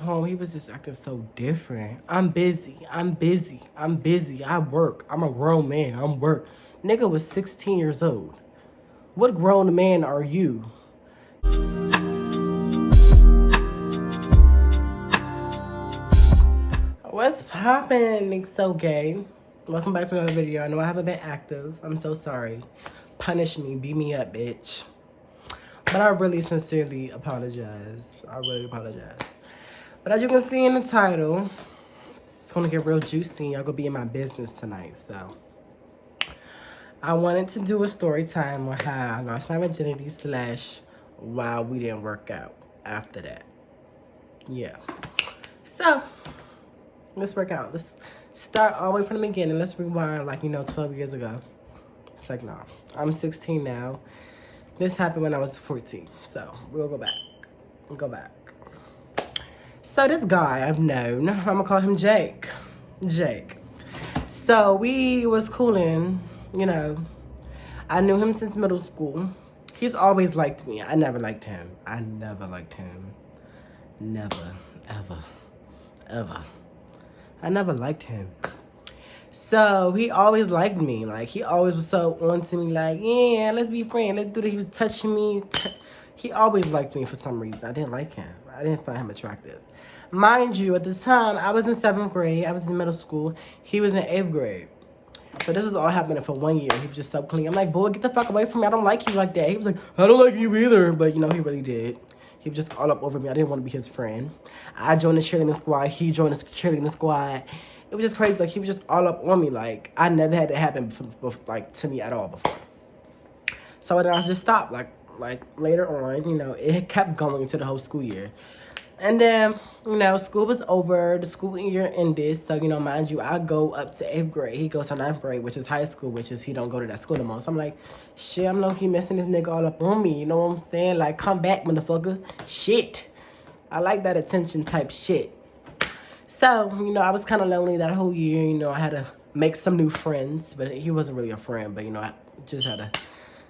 home, he was just acting so different. I'm busy. I work. I'm a grown man. I'm work. Nigga was 16 years old. What grown man are you? What's poppin'? It's so gay. Welcome back to another video. I know I haven't been active. I'm so sorry. Punish me. Beat me up, bitch. But I really sincerely apologize. I really apologize. But as you can see in the title, it's gonna get real juicy. Y'all gonna be in my business tonight. So I wanted to do a story time on how I lost my virginity / why we didn't work out after that. Yeah. So let's work out. Let's start all the way from the beginning. Let's rewind 12 years ago. It's like, nah. I'm 16 now. This happened when I was 14. So we'll go back. So this guy I've known, I'm gonna call him Jake. So we was cooling, I knew him since middle school. He's always liked me. I never liked him. Never, ever. I never liked him. So he always liked me. Like, he always was so on to me, like, yeah, let's be friends. Let's do that. He was touching me. He always liked me for some reason. I didn't like him. I didn't find him attractive. Mind you, at the time, I was in 7th grade. I was in middle school. He was in 8th grade. So this was all happening for 1 year. He was just so clean. I'm like, boy, get the fuck away from me. I don't like you like that. He was like, I don't like you either. But, he really did. He was just all up over me. I didn't want to be his friend. I joined the cheerleading squad. He joined the cheerleading squad. It was just crazy. Like, he was just all up on me. Like, I never had that happen to me at all before. So then I just stopped. Like later on, it kept going into the whole school year. And then, school was over. The school year ended. So, mind you, I go up to 8th grade. He goes to 9th grade, which is high school, which is he don't go to that school no more. So I'm like, shit, I'm low-key messing this nigga all up on me. You know what I'm saying? Like, come back, motherfucker. Shit. I like that attention type shit. So, I was kind of lonely that whole year. I had to make some new friends. But he wasn't really a friend. But, I just had to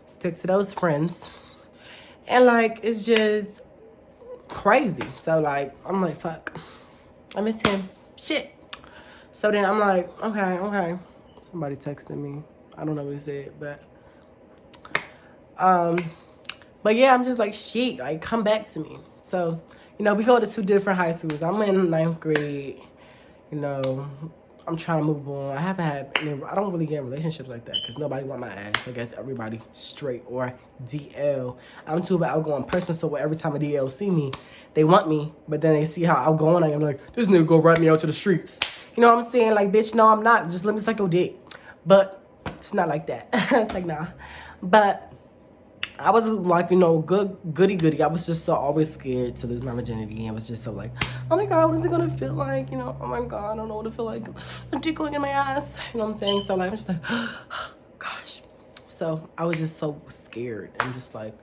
stick to those friends. And, it's just crazy. So, I'm like, fuck. I miss him. Shit. So then I'm like, okay. Somebody texted me. I don't know what he said, but yeah, I'm just like, shit, like, come back to me. So, we go to 2 different high schools. I'm in 9th grade, I'm trying to move on. I don't really get in relationships like that because nobody want my ass. I guess everybody straight or DL. I'm too of an outgoing person, so every time a DL see me, they want me, but then they see how outgoing I am. Like, this nigga go rap me out to the streets. You know what I'm saying? Like, bitch, no, I'm not. Just let me suck your dick. But it's not like that. It's like, nah. But I was like, goody. I was just so always scared to lose my virginity. And I was just so like, oh my God, what is it gonna feel like? Oh my God, I don't know what it feel like. A dick going in my ass. You know what I'm saying? So like, I'm just like, gosh. So I was just so scared. I'm just like,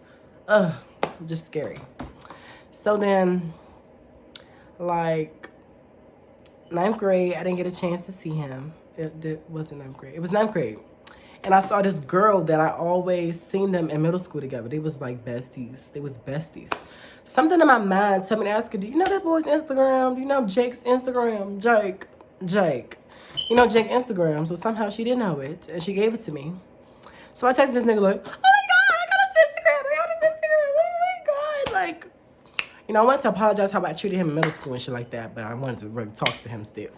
just scary. So then, 9th grade, I didn't get a chance to see him. It wasn't 9th grade. It was 9th grade. And I saw this girl that I always seen them in middle school together. They was like besties. They was besties. Something in my mind told me to ask her, do you know that boy's Instagram? Do you know Jake's Instagram? Jake. Jake Instagram. So somehow she didn't know it. And she gave it to me. So I texted this nigga like, oh my God, I got his Instagram. Oh my God. Like, I wanted to apologize how I treated him in middle school and shit like that. But I wanted to really talk to him still.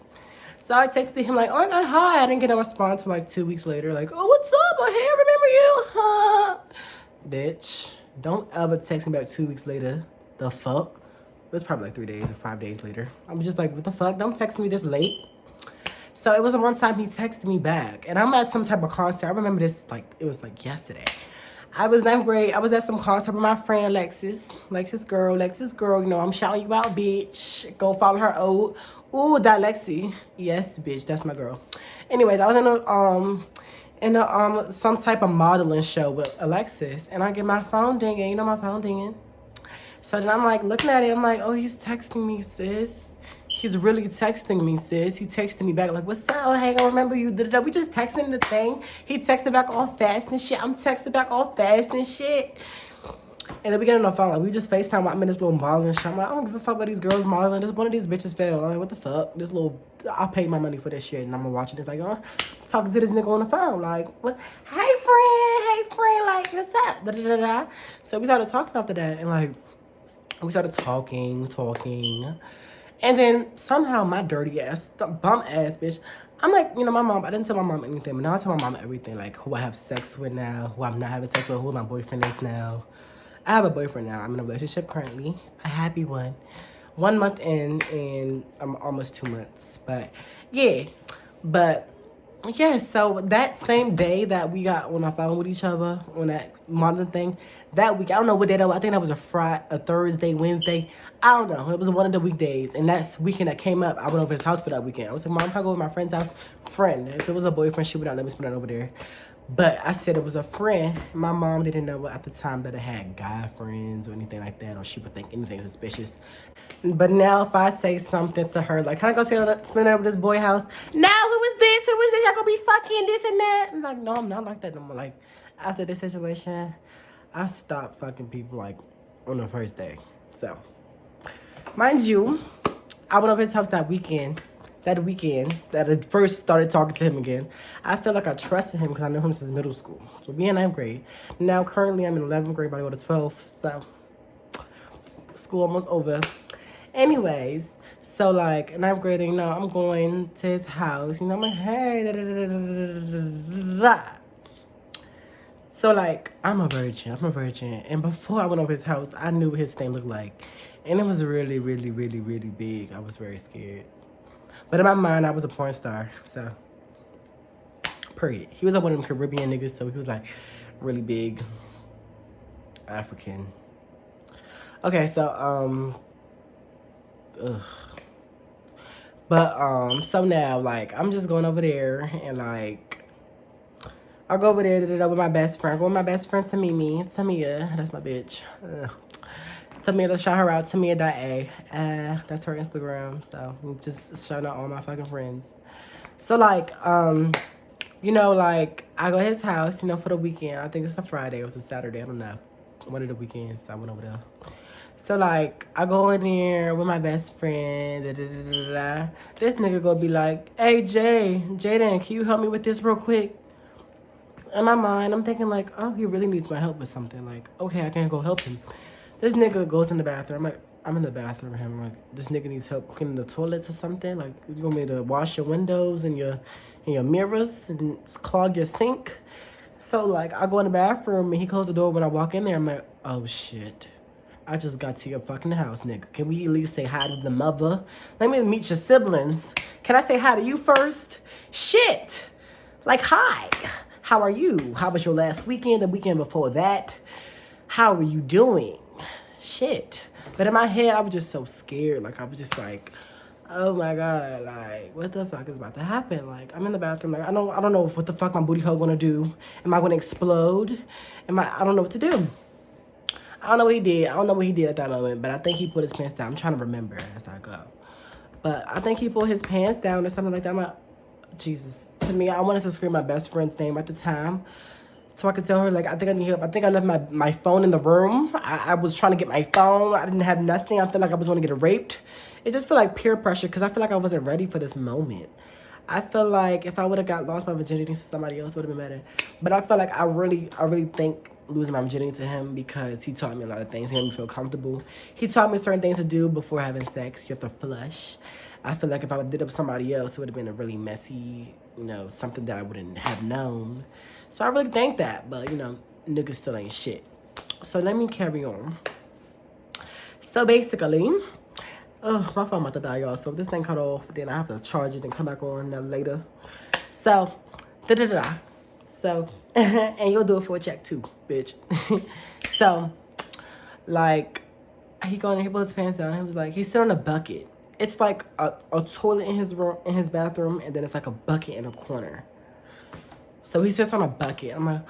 So I texted him like, oh my God, hi. I didn't get a response for 2 weeks later. Like, oh, what's up? I remember you. Bitch, don't ever text me back 2 weeks later. The fuck? It was probably 3 days or 5 days later. I'm just like, what the fuck? Don't text me this late. So it was one time he texted me back. And I'm at some type of concert. I remember this it was yesterday. I was 9th grade. I was at some concert with my friend Lexus girl. I'm shouting you out, bitch. Go follow her. Ooh, that Lexi. Yes, bitch, that's my girl. Anyways, I was in a some type of modeling show with Alexis, and I get my phone dinging. My phone dinging. So then I'm like looking at it. I'm like, oh, he's texting me, sis. He's really texting me, sis. He texted me back like, what's up? Hey, I remember you. We just texting the thing. He texted back all fast and shit. I'm texting back all fast and shit. And then we get on the phone, like, we just FaceTime while I'm in this little modeling shop. I'm like, I don't give a fuck about these girls modeling. This one of these bitches fell. I'm like, what the fuck? This little, I paid my money for this shit, and I'm watching this, like, talking to this nigga on the phone, like, what? Hey friend, like, what's up? Da, da, da, da. So we started talking after that, and, like, we started talking. And then somehow my dirty ass, bum ass bitch, I'm like, you know, my mom, I didn't tell my mom anything, but now I tell my mom everything, like, who I have sex with now, who I'm not having sex with, who my boyfriend is now. I have a boyfriend now. I'm in a relationship currently. A happy one. 1 month in, and I'm almost 2 months. But, yeah. But, yeah, so that same day that we got on our phone with each other, on that modeling thing, that week, I don't know what day that was. I think that was a Thursday, Wednesday. I don't know. It was one of the weekdays. And that weekend that came up, I went over his house for that weekend. I was like, Mom, can I go to my friend's house? Friend. If it was a boyfriend, she would not let me spend it over there. But I said it was a friend. My mom didn't know at the time that I had guy friends or anything like that, or she would think anything suspicious. But now if I say something to her, like, can I go spend it over this boy house? No, who was this? Who was this? Y'all gonna be fucking this and that? I'm like, no, I'm not like that no more. Like, after this situation, I stopped fucking people, like, on the first day. So, mind you, I went over his house that weekend that I first started talking to him again. I feel like I trusted him because I knew him since middle school. So we in 9th grade. Now currently I'm in 11th grade, but I go to 12th. So school almost over. Anyways, so like 9th grade, you know, I'm going to his house. You know, I'm like, hey, da, da, da, da, da, da. So like, I'm a virgin. And before I went over his house, I knew what his thing looked like. And it was really, really, really, really big. I was very scared. But in my mind, I was a porn star, so, period. He was like one of them Caribbean niggas, so he was like really big, African. Okay, so, But, so now, like, I'm just going over there, and, like, I'll go over there with my best friend. I go with my best friend, Tamia, that's my bitch. Tamia, let's shout her out, Tamia.a. That's her Instagram, so I'm just shouting out all my fucking friends. So, like, you know, like, I go to his house, you know, for the weekend. I think it's a Friday, it was a Saturday, I don't know. One of the weekends, I went over there. So, like, I go in there with my best friend, This nigga gonna be like, hey, Jaden, can you help me with this real quick? In my mind, I'm thinking, like, oh, he really needs my help with something. Like, okay, I can go help him. This nigga goes in the bathroom. I'm like, I'm in the bathroom with him. I'm like, this nigga needs help cleaning the toilets or something. Like, you want me to wash your windows and your mirrors and clog your sink? So, like, I go in the bathroom and he closed the door. When I walk in there, I'm like, oh, shit. I just got to your fucking house, nigga. Can we at least say hi to the mother? Let me meet your siblings. Can I say hi to you first? Shit. Like, hi. How are you? How was your last weekend? The weekend before that? How are you doing? Shit. But in my head, I was just so scared. Like, I was just like, oh my God, like, what the fuck is about to happen? Like, I'm in the bathroom, like, I don't know what the fuck my booty hole gonna do. Am I gonna explode? I don't know what to do. I don't know what he did. I don't know what he did at that moment, but I think he put his pants down. I'm trying to remember as I go. But I think he pulled his pants down or something like that. I'm like, Jesus. To me, I wanted to scream my best friend's name at the time, so I could tell her, like, I think I need help. I think I left my phone in the room. I was trying to get my phone. I didn't have nothing. I feel like I was going to get raped. It just felt like peer pressure because I feel like I wasn't ready for this moment. I feel like if I would have got lost my virginity to somebody else, it would have been better. But I feel like I really think losing my virginity to him because he taught me a lot of things. He made me feel comfortable. He taught me certain things to do before having sex. You have to flush. I feel like if I would have did it with somebody else, it would have been a really messy, you know, something that I wouldn't have known. So I really think that, but, you know, niggas still ain't shit. So let me carry on. So basically, oh, my phone about to die, y'all. So if this thing cut off, then I have to charge it and come back on later. So, So, and you'll do it for a check too, bitch. So, like, he go in there, he pulls his pants down, and he was like, he's sitting on a bucket. It's like a toilet in his room, in his bathroom, and then it's like a bucket in a corner. So he sits on a bucket. I'm like,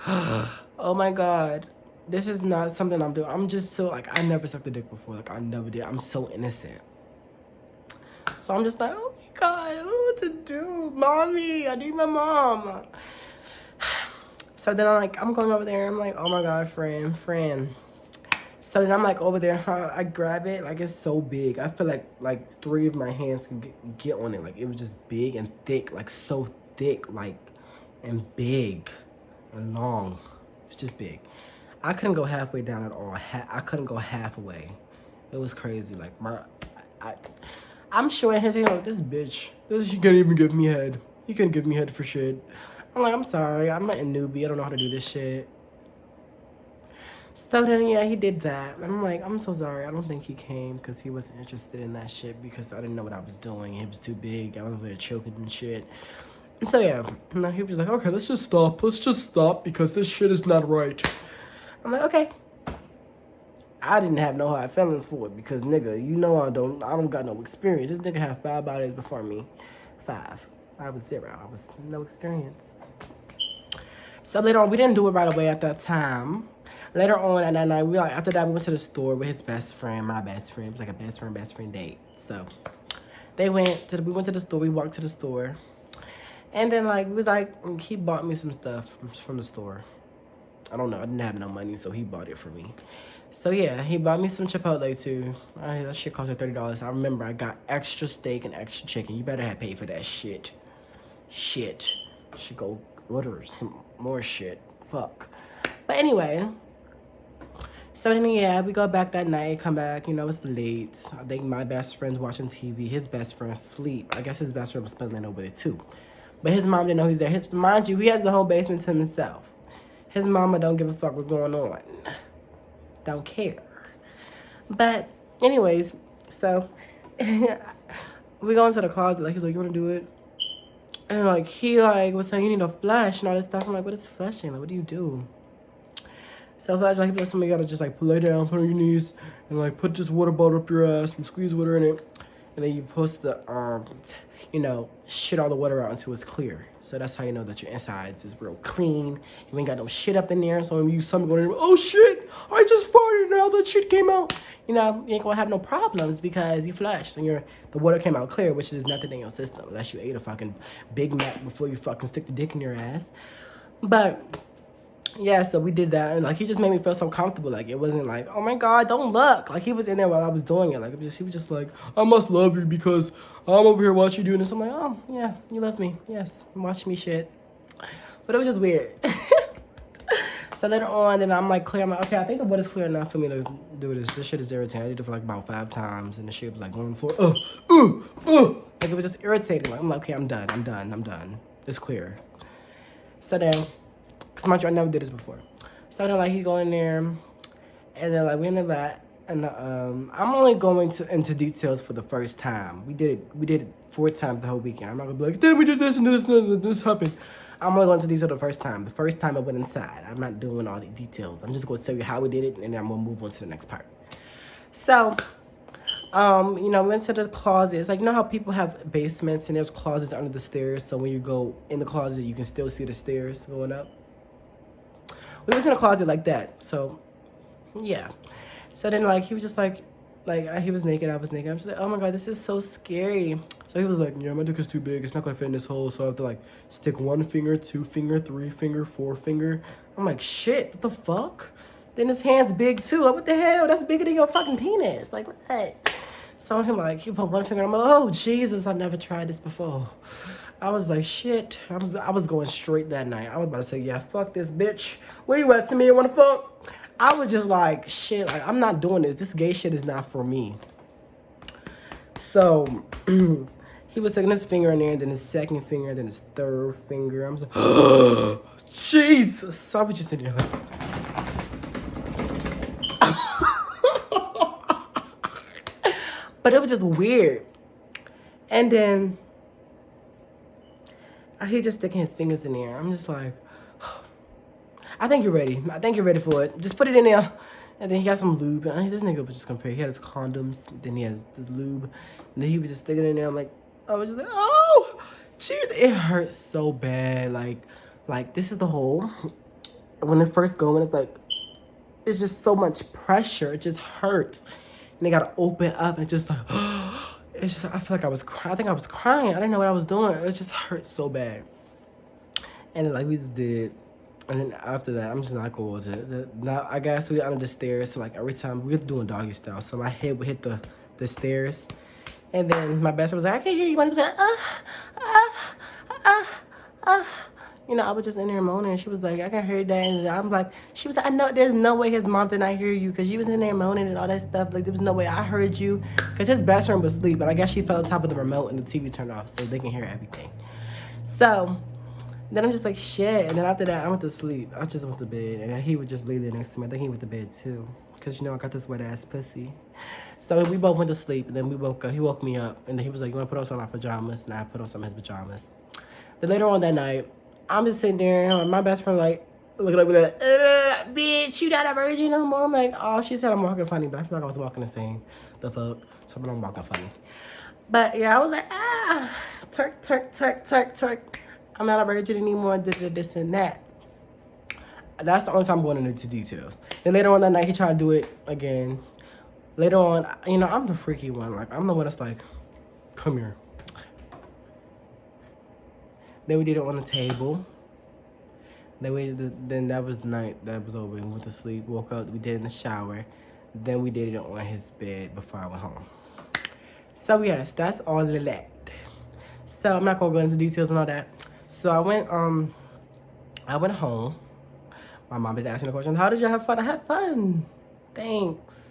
oh my God, this is not something I'm doing. I'm just so, like, I never sucked a dick before. Like, I never did. I'm so innocent. So I'm just like, oh my God, I don't know what to do. Mommy, I need my mom. So then I'm going over there. I'm like, oh my God, friend. So then I'm like over there, huh? I grab it, like it's so big. I feel like 3 of my hands can get on it. Like it was just big and thick, like so thick, like and big and long. It's just big. I couldn't go halfway down at all. I couldn't go halfway. It was crazy. Like I'm sure in his head, like, this bitch, she can't even give me head. He couldn't give me head for shit. I'm like, I'm sorry, I'm not a newbie. I don't know how to do this shit. So then, yeah, he did that. And I'm like, I'm so sorry. I don't think he came because he wasn't interested in that shit because I didn't know what I was doing. It was too big. I was over there choking and shit. So yeah, no, he was like, okay, let's just stop. Let's just stop because this shit is not right. I'm like, okay. I didn't have no hard feelings for it because nigga, you know I don't got no experience. This nigga had 5 bodies before me. 5. I was 0. I was no experience. So later on, we didn't do it right away at that time. Later on at that night, after that we went to the store with his best friend, my best friend. It was like a best friend date. So we went to the store, we walked to the store. And then like he bought me some stuff from the store. I don't know, I didn't have no money, so he bought it for me. So yeah, he bought me some Chipotle too. That shit cost like $30. I remember I got extra steak and extra chicken. You better have paid for that shit. Shit. Should go order some more shit. Fuck. But anyway, so then yeah, we go back that night, come back, it's late. I think my best friend's watching TV. His best friend asleep. I guess his best friend was spending it over there too. But his mom didn't know he's there. Mind you, he has the whole basement to himself. His mama don't give a fuck what's going on. Don't care. But anyways, so we go into the closet. Like, he's like, you want to do it? And like he was saying, you need a flash and all this stuff. I'm like, what is flashing? Like, what do you do? So flash, like, somebody gotta just like lay down, put on your knees, and like put this water bottle up your ass and squeeze water in it, and then you post the shit all the water out until it's clear. So that's how you know that your insides is real clean. You ain't got no shit up in there. So when you something going in, oh shit, I just farted and all that shit came out. You ain't gonna have no problems because you flushed and the water came out clear, which is nothing in your system unless you ate a fucking Big Mac before you fucking stick the dick in your ass. But yeah, so we did that, and like he just made me feel so comfortable. Like it wasn't like, oh my god, don't look. Like he was in there while I was doing it. Like he was just like, I must love you because I'm over here watching you doing this. I'm like, oh yeah, you love me. Yes, watch me shit. But it was just weird. So later on, then I'm like clear. I'm like, okay, I think the water's clear enough for me to do this. This shit is irritating. I did it for like about 5 times, and the shit was like going for like it was just irritating. Like I'm like, okay, I'm done. It's clear. So then, because mind you, I never did this before. So then, like, he go in there, and then, like, we in the back, and I'm only going into details for the first time. We did it 4 times the whole weekend. I'm not gonna be like, then we did this and this and this happened. I'm only going to detail the first time. The first time I went inside. I'm not doing all the details. I'm just going to tell you how we did it, and then I'm going to move on to the next part. So, we went to the closet. It's like, how people have basements, and there's closets under the stairs, so when you go in the closet, you can still see the stairs going up. We was in a closet like that, so, yeah. So then, like, he was just like, he was naked, I was naked. I'm just like, oh my god, this is so scary. So he was like, yeah, my dick is too big. It's not gonna fit in this hole, so I have to, like, stick 1 finger, 2 finger, 3 finger, 4 finger. I'm like, shit, what the fuck? Then his hand's big, too. Like, what the hell? That's bigger than your fucking penis. Like, what? So him, like, he put 1 finger. I'm like, oh, Jesus, I never tried this before. I was like, shit. I was going straight that night. I was about to say, yeah, fuck this bitch. Where you at, to me? You wanna fuck? I was just like, shit, like, I'm not doing this. This gay shit is not for me. So, he was sticking his finger in there, and then his second finger, then his third finger. I'm just like, Jesus. So I was just sitting there like, but it was just weird. And then he just sticking his fingers in there. I'm just like, I think you're ready. I think you're ready for it. Just put it in there. And then he got some lube. And this nigga was just comparing. He had his condoms. Then he has this lube. And then he was just sticking it in there. I was just like, oh, jeez. It hurts so bad. Like this is the hole. When they first go in, it's like, it's just so much pressure. It just hurts. And they got to open up. And just like, it's just, I feel like I was crying. I think I was crying. I didn't know what I was doing. It just hurt so bad. And then, like, we just did it. And then after that, I'm just not cool with it. Now, I guess we under the stairs. So, like, every time we were doing doggy style. So, my head would hit the stairs. And then my best friend was like, I can't hear you. And he was like, You know, I was just in there moaning. She was like, I can hear that. And I'm like, she was like, I know there's no way his mom did not hear you because you was in there moaning and all that stuff. Like, there was no way I heard you because his best friend was asleep. And I guess she fell on top of the remote and the TV turned off so they can hear everything. So then I'm just like, shit. And then after that, I went to sleep. I just went to bed. And he would just lay there next to me. I think he went to bed too because, you know, I got this wet ass pussy. So we both went to sleep. And then we woke up. He woke me up. And then he was like, you want to put on some of my pajamas? And I put on some of his pajamas. Then later on that night, I'm just sitting there, and my best friend like looking at me like, bitch, you not a virgin no more. I'm like, oh, she said I'm walking funny, but I feel like I was walking the same. The fuck? So I'm walking funny. But yeah, I was like, Turk. I'm not a virgin anymore, this and that. That's the only time I'm going into details. Then later on that night, he tried to do it again. Later on, you know, I'm the freaky one. Like, I'm the one that's like, come here. Then we did it on the table. Then that was the night that was over. We went to sleep, woke up, we did it in the shower. Then we did it on his bed before I went home. So yes, that's all of that. So I'm not gonna go into details and all that. So I went home. My mom did ask me the question, how did you have fun? I had fun. Thanks.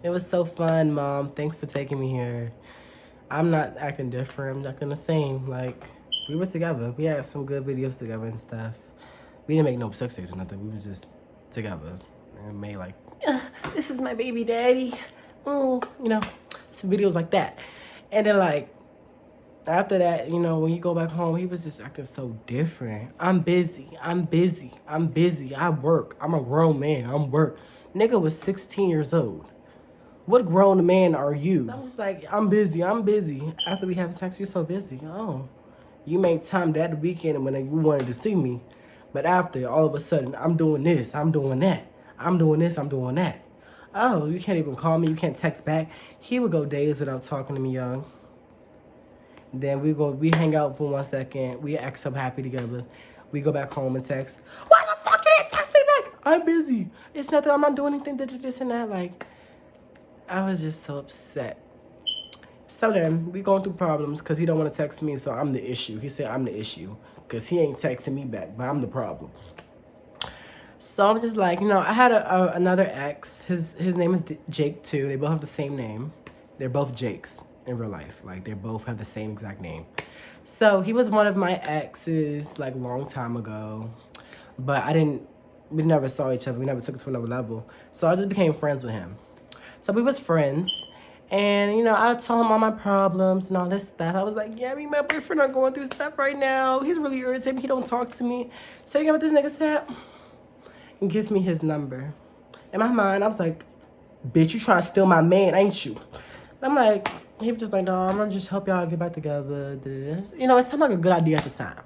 It was so fun, Mom. Thanks for taking me here. I'm not acting different. I'm acting the same. Like, we were together. We had some good videos together and stuff. We didn't make no sex tapes or nothing. We was just together and made like, this is my baby daddy. You know, some videos like that. And then like, after that, you know, when you go back home, he was just acting so different. I'm busy. I work. I'm a grown man. I'm work. Nigga was 16 years old. What grown man are you? So I'm just like, I'm busy. After we have sex, you're so busy. Oh. You made time that weekend when you wanted to see me. But after, all of a sudden, I'm doing this, I'm doing that. I'm doing this, I'm doing that. Oh, you can't even call me, you can't text back. He would go days without talking to me, young. Then we hang out for 1 second. We act so happy together. We go back home and text. Why the fuck you didn't text me back? I'm busy. It's nothing, I'm not doing anything, this and that. Like, I was just so upset. So then, we going through problems because he don't want to text me, so I'm the issue. He said I'm the issue because he ain't texting me back, but I'm the problem. So I'm just like, you know, I had another ex. His name is Jake too. They both have the same name. They're both Jakes in real life. Like, they both have the same exact name. So he was one of my exes, like, long time ago. But we never saw each other. We never took it to another level. So I just became friends with him. So we was friends. And, you know, I told him all my problems and all this stuff. I was like, yeah, me and my boyfriend are going through stuff right now. He's really irritated. He don't talk to me. So you know what this nigga said? Give me his number. In my mind, I was like, bitch, you trying to steal my man, ain't you? And I'm like, he was just like, no, I'm going to just help y'all get back together. You know, it sounded like a good idea at the time.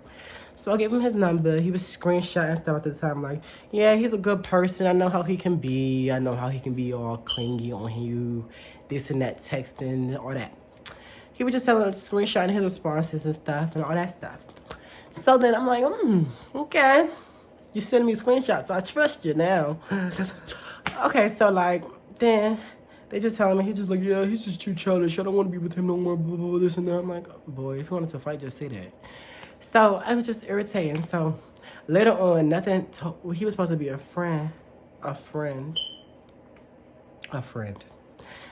So I gave him his number. He was screenshotting stuff at the time. Like, yeah, he's a good person. I know how he can be. I know how he can be all clingy on you. This and that, texting, all that. He was just telling us, screenshotting his responses and stuff and all that stuff. So then I'm like, okay. You sending me screenshots, so I trust you now. Okay, so like, then they just telling me, he's just like, yeah, he's just too childish. I don't want to be with him no more, blah, blah, blah, this and that. I'm like, boy, if you wanted to fight, just say that. So I was just irritating. So later on, he was supposed to be a friend.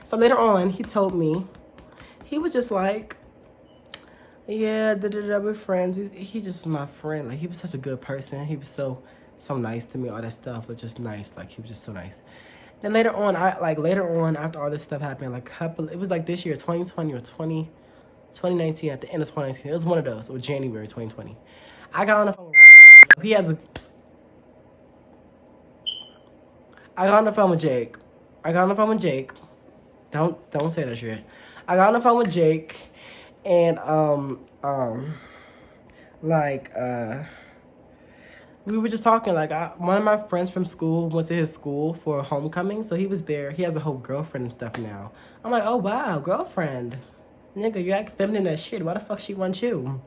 So later on, he told me, he was just like, yeah, we're friends. He just was my friend. Like, he was such a good person. He was so nice to me, all that stuff. Like, just nice. Like, he was just so nice. Then later on, after all this stuff happened, like, it was like this year, 2020 or 2019, at the end of 2019. It was one of those, or January 2020. I got on the phone with I got on the phone with Jake. Don't say that shit. I got on the phone with Jake, and we were just talking. Like, one of my friends from school went to his school for homecoming, so he was there. He has a whole girlfriend and stuff now. I'm like, oh wow, girlfriend, nigga, you act feminine as shit. Why the fuck she want you?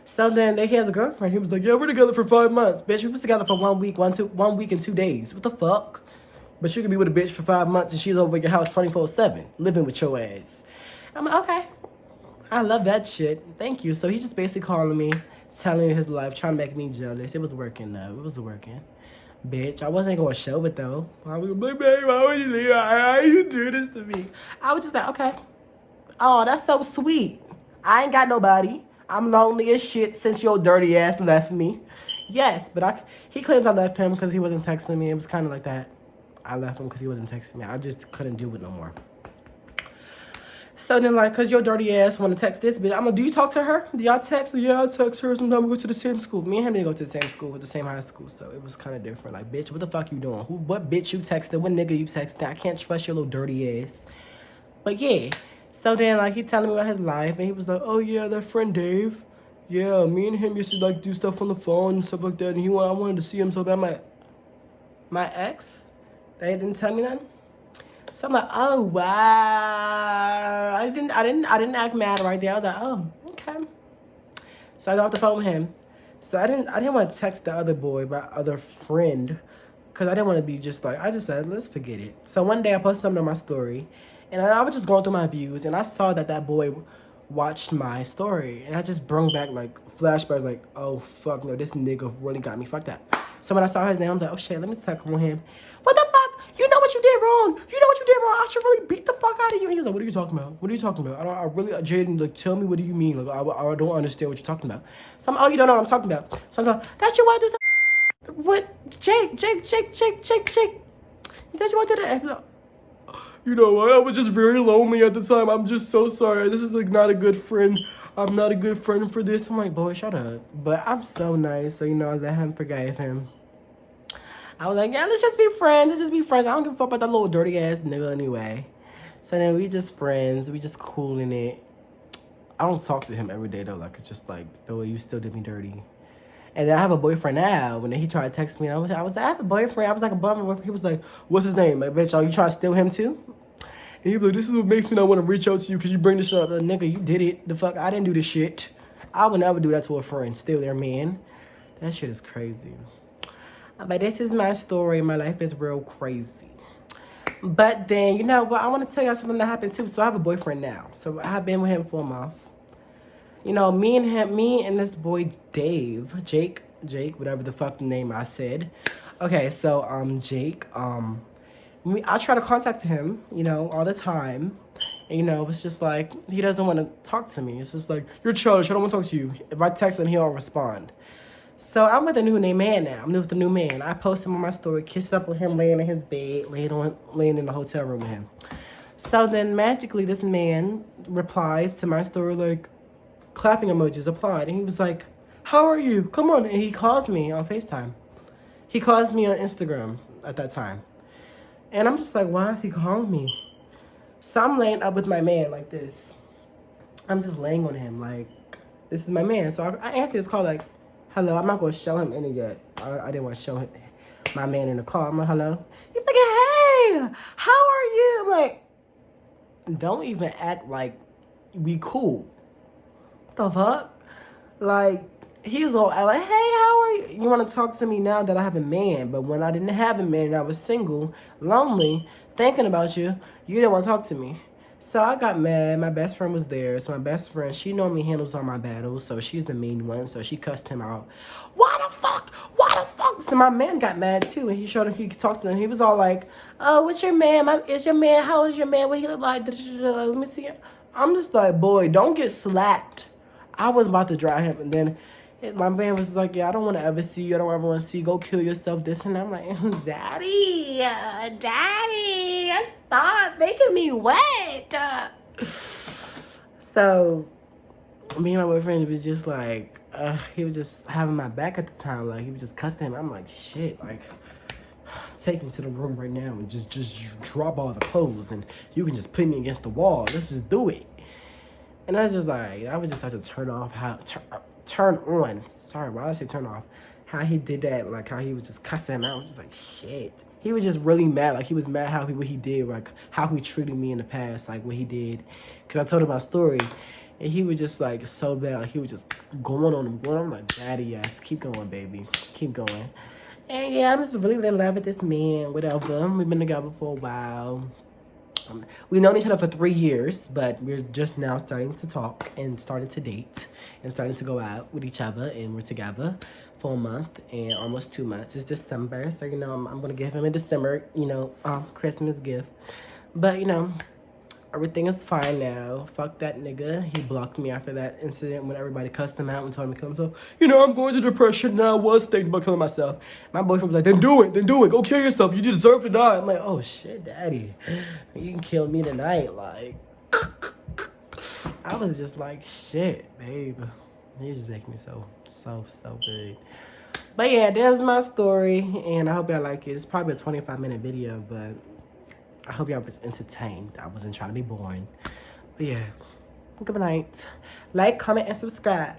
So then he has a girlfriend. He was like, yeah, we're together for 5 months. Bitch, we was together for 1 week, 1 week and 2 days. What the fuck? But you could be with a bitch for 5 months and she's over at your house 24/7, living with your ass. I'm like, okay. I love that shit. Thank you. So he just basically calling me, telling his life, trying to make me jealous. It was working though. It was working. Bitch, I wasn't gonna show it though. I was like, babe, why would you leave? Why you do this to me? I was just like, okay. Oh, that's so sweet. I ain't got nobody. I'm lonely as shit since your dirty ass left me. Yes, but he claims I left him because he wasn't texting me. It was kind of like that. I left him because he wasn't texting me. I just couldn't do it no more. So then, like, because your dirty ass want to text this bitch. Do you talk to her? Do y'all text? Yeah, I text her. Sometimes we go to the same school. Me and him didn't go to the same school, with the same high school. So it was kind of different. Like, bitch, what the fuck you doing? What bitch you texting? What nigga you texting? I can't trust your little dirty ass. But yeah. So then, like, he telling me about his life. And he was like, oh, yeah, that friend Dave. Yeah, me and him used to, like, do stuff on the phone and stuff like that. And I wanted to see him so bad. My ex? They didn't tell me nothing? So I'm like, oh wow. I didn't act mad right there. I was like, oh, okay. So I got off the phone with him. So I didn't want to text the other boy, my other friend, because I didn't want to be just like, I just said, let's forget it. So one day I posted something on my story, and I was just going through my views, and I saw that boy watched my story, and I just brought back like flashbacks, like, oh fuck no, this nigga really got me fucked up. So when I saw his name, I was like, oh shit, let me text on him. What the fuck? You know what you did wrong. You know what you did wrong. I should really beat the fuck out of you. And he was like, what are you talking about? What are you talking about? Jaden, like, tell me, what do you mean? Like, I don't understand what you're talking about. So I'm, oh, you don't know what I'm talking about. So I'm like, that you want to do something? What? Jake. That you want to do that? Like, you know what? I was just very lonely at the time. I'm just so sorry. This is, like, not a good friend. I'm not a good friend for this. I'm like, boy, shut up. But I'm so nice. So, I let him forgive him. I was like, yeah, let's just be friends. Let's just be friends. I don't give a fuck about that little dirty ass nigga anyway. So then we just friends. We just cooling it. I don't talk to him every day though. Like, it's just like, the way you still did me dirty. And then I have a boyfriend now. When he tried to text me, I was like, I have a boyfriend. I was like a bummer. He was like, what's his name? Like, bitch, are you trying to steal him too? And he was like, this is what makes me not want to reach out to you because you bring this shit up. Like, nigga, you did it. The fuck, I didn't do this shit. I would never do that to a friend. Steal their man. That shit is crazy. But this is my story. My life is real crazy. But then, you know what? I want to tell y'all something that happened too. So I have a boyfriend now. So I have been with him for a month. Me and this boy Dave, Jake, whatever the fuck the name I said. Okay, so Jake, I try to contact him, all the time. And, it's just like, he doesn't want to talk to me. It's just like, you're childish, I don't want to talk to you. If I text him, he'll respond. So I'm with a new man now. I'm with a new man. I post him on my story, kissed up with him, laying in his bed, laying in the hotel room with him. So then magically this man replies to my story, like, clapping emojis applied. And he was like, how are you? Come on. And he calls me on FaceTime. He calls me on Instagram at that time. And I'm just like, why is he calling me? So I'm laying up with my man like this. I'm just laying on him like, this is my man. So I answer his call like, hello. I'm not going to show him any yet. I didn't want to show him my man in the call. I'm like, hello. He's like, hey, how are you? I'm like, don't even act like we cool. What the fuck? Like, he was all like, hey, how are you? You want to talk to me now that I have a man. But when I didn't have a man and I was single, lonely, thinking about you, you didn't want to talk to me. So I got mad. My best friend was there. So my best friend, she normally handles all my battles. So she's the mean one. So she cussed him out. Why the fuck? So my man got mad too. And he showed him, he could talk to him. He was all like, oh, what's your man? Is your man? How old is your man? What he look like? Let me see. I'm just like, boy, don't get slapped. I was about to dry him. And then my man was like, yeah, I don't want to ever see you. I don't ever want to see you. Go kill yourself, this and that. I'm like, Daddy, stop making me wet. So me and my boyfriend was just like, he was just having my back at the time. Like, he was just cussing him. I'm like, shit, like, take me to the room right now and just drop all the clothes and you can just put me against the wall. Let's just do it. And I was just like, I would just have to turn on. Sorry, why did I say turn off? How he did that, like how he was just cussing him out. I was just like, shit. He was just really mad. Like, he was mad what he did, like how he treated me in the past, like what he did. Because I told him my story. And he was just like so bad. Like he was just going on him, going. I'm like, daddy, yes, keep going, baby, keep going. And yeah, I'm just really in love with this man. Whatever. We've been together for a while. We've known each other for 3 years, but we're just now starting to talk and starting to date and starting to go out with each other. And we're together for a month and almost 2 months. It's December, so you know I'm gonna give him a December, Christmas gift. But everything is fine now. Fuck that nigga. He blocked me after that incident when everybody cussed him out and told me to kill himself. I'm going through depression and I was thinking about killing myself. My boyfriend was like, then do it. Go kill yourself. You deserve to die. I'm like, oh shit, daddy. You can kill me tonight. Like, I was just like, shit, babe. You just make me so good. But yeah, that was my story. And I hope y'all like it. It's probably a 25-minute video, but I hope y'all was entertained. I wasn't trying to be boring. But yeah, good night. Like, comment, and subscribe.